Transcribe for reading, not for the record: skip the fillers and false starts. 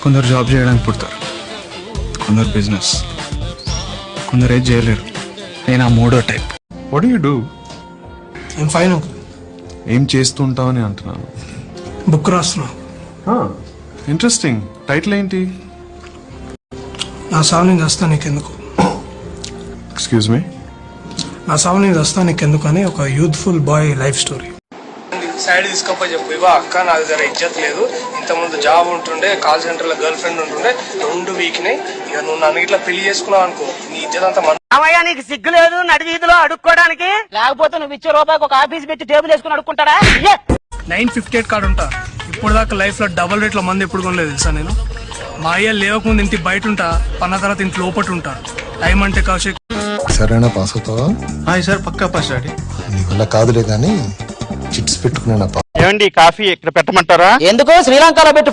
కొందరు జాబ్ చేయడానికి పుడతారు, కొందరు బిజినెస్, కొందరు ఏది చేయలేరు. నేను ఆ మూడో type. What do you do? I'm fine uncle. ఏం చేస్తుంటావని అంటున్నాను. బుక్ రాస్తున్నా. ఇంట్రెస్టింగ్. టైటిల్ ఏంటి? నా సావు నేను వస్తా నీకెందుకు. Excuse me. నా సావు నేను వస్తా నీకెందుకు అని ఒక youthful boy life story. Side తీసుకోపోయి చెప్పు, ఇవా అక్క నాకు జర ఇజ్జత్ లేదు, ఇంతకుముందు జాబ్ ఉంటుండే, కాల్ సెంటర్లో గర్ల్ ఫ్రెండ్ ఉంటుండే, 2 వీక్నాయి, ఇక నువ్వు నన్ను ఇట్లా పెళ్లి చేసుకున్నావు అనుకో, నీ ఇజ్జత్ అంతా అవయ్యా నీకు సిగ్గు లేదు నడి వీధిలో అడుక్కోవడానికి? లేకపోతే నువ్వు ఇచ్చే రూపాయికి ఒక ఆఫీస్ పెట్టి టేబుల్ వేసుకుని అడుక్కుంటాడా? 958 కార్డు ఉంటా. ఇప్పుడు దాకా లైఫ్ లో డబుల్ రేట్ల మంది ఎప్పుడు కొనలేదు తెలుసా నేను. మా అయ్య లేవకముందు ఇంటి బయట ఉంటా, పన్న తర్వాత ఇంటి లోపట ఉంటా. టైం అంటే కౌశిక్. సరేనా పాస్ అవుతావా? సార్ పక్కా పాస్ డాడీ. నీ వల్ల కాదులే కానీ చిట్స్ పెట్టుకున్నా. ఏమండి కాఫీ ఇక్కడ పెట్టమంటారా? ఎందుకు శ్రీలంకలో పెట్టి